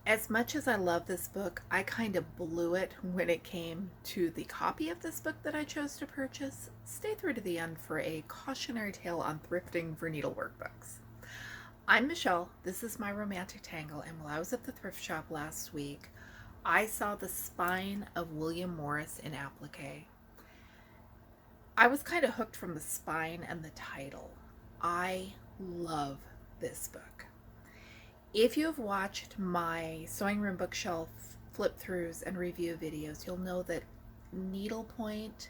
As much as I love this book, I kind of blew it when it came to the copy of this book that I chose to purchase. Stay through to the end for a cautionary tale on thrifting for needlework books. I'm Michelle. This is my romantic tangle, and while I was at the thrift shop last week, I saw the spine of William Morris in Applique. I was kind of hooked from the spine and the title. I love this book. If you have watched my sewing room bookshelf flip throughs and review videos, you'll know that needlepoint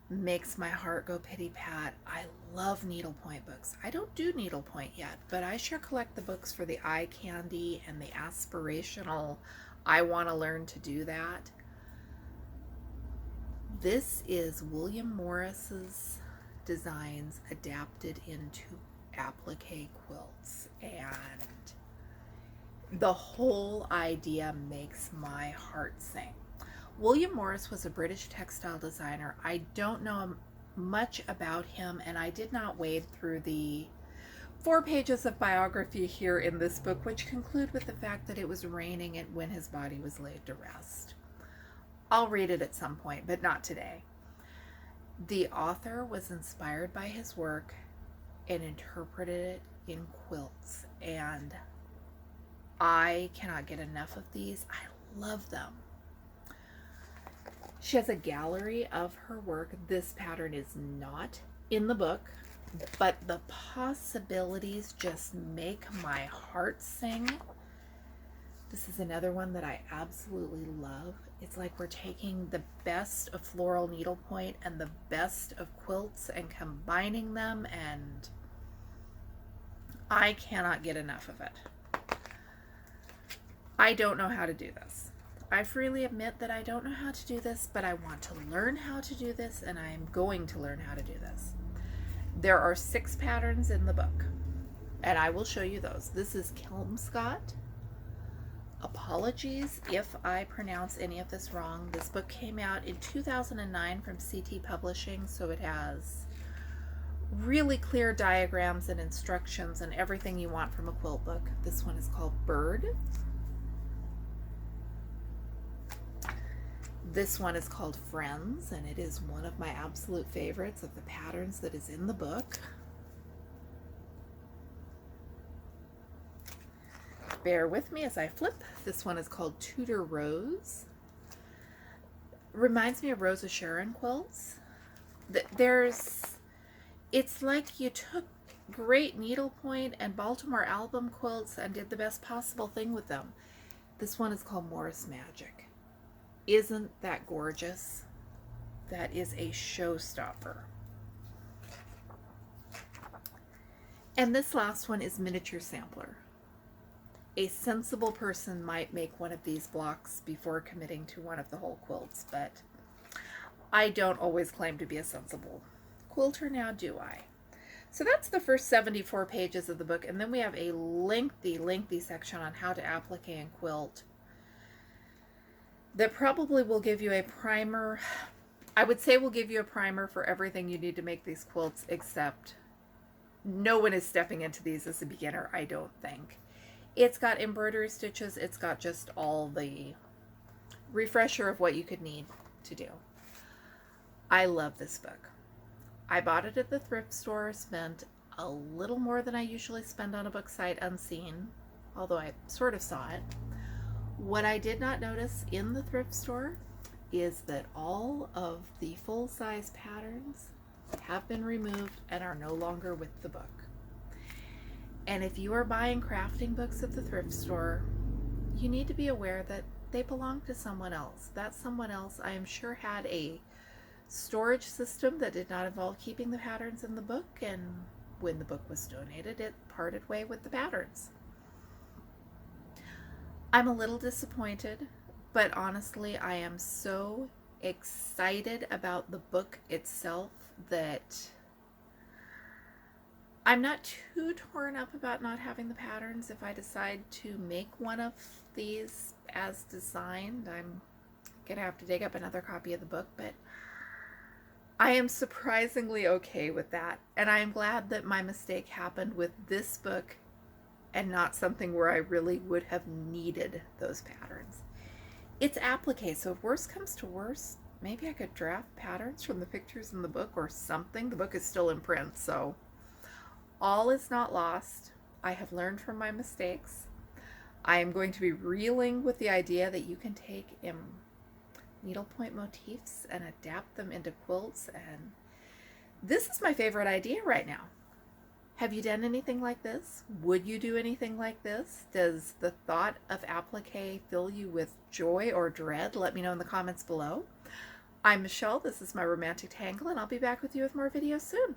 makes my heart go pity pat. I love needlepoint books. I don't do needlepoint yet, but I sure collect the books for the eye candy and the aspirational, I want to learn to do that. This is William Morris's designs adapted into applique quilts, and the whole idea makes my heart sing. William Morris was a British textile designer. I don't know much about him, and I did not wade through the 4 pages of biography here in this book, which conclude with the fact that it was raining and when his body was laid to rest. I'll read it at some point, but not today. The author was inspired by his work and interpreted it in quilts, and I cannot get enough of these. I love them. She has a gallery of her work. This pattern is not in the book, but the possibilities just make my heart sing. This is another one that I absolutely love. It's like we're taking the best of floral needlepoint and the best of quilts and combining them, and I cannot get enough of it. I don't know how to do this. I freely admit that I don't know how to do this, but I want to learn how to do this, and I am going to learn how to do this. There are 6 patterns in the book, and I will show you those. This is Kelmscott. Apologies if I pronounce any of this wrong. This book came out in 2009 from CT Publishing, so it has really clear diagrams and instructions and everything you want from a quilt book. This one is called Bird. This one is called Friends, and it is one of my absolute favorites of the patterns that is in the book. Bear with me as I flip. This one is called Tudor Rose. Reminds me of Rosa Sharon quilts. It's like you took great needlepoint and Baltimore album quilts and did the best possible thing with them. This one is called Morris Magic. Isn't that gorgeous? That is a showstopper. And this last one is Miniature Sampler. A sensible person might make one of these blocks before committing to one of the whole quilts, but I don't always claim to be a sensible quilter, now do I? So that's the first 74 pages of the book, and then we have a lengthy section on how to applique and quilt that probably will give you a primer. I would say will give you a primer for everything you need to make these quilts, except no one is stepping into these as a beginner, I don't think. It's got embroidery stitches. It's got just all the refresher of what you could need to do. I love this book. I bought it at the thrift store, spent a little more than I usually spend on a book sight unseen, although I sort of saw it. What I did not notice in the thrift store is that all of the full-size patterns have been removed and are no longer with the book. And if you are buying crafting books at the thrift store, you need to be aware that they belong to someone else. That someone else, I am sure, had a storage system that did not involve keeping the patterns in the book, and when the book was donated, it parted way with the patterns. I'm a little disappointed, but honestly, I am so excited about the book itself that I'm not too torn up about not having the patterns. If I decide to make one of these as designed, I'm gonna have to dig up another copy of the book, but I am surprisingly okay with that, and I am glad that my mistake happened with this book and not something where I really would have needed those patterns. It's applique, so if worst comes to worst, maybe I could draft patterns from the pictures in the book or something. The book is still in print, so all is not lost. I have learned from my mistakes. I am going to be reeling with the idea that you can take needlepoint motifs and adapt them into quilts, and this is my favorite idea right now. Have you done anything like this? Would you do anything like this? Does the thought of applique fill you with joy or dread? Let me know in the comments below. I'm Michelle, this is my Romantic Tangle, and I'll be back with you with more videos soon.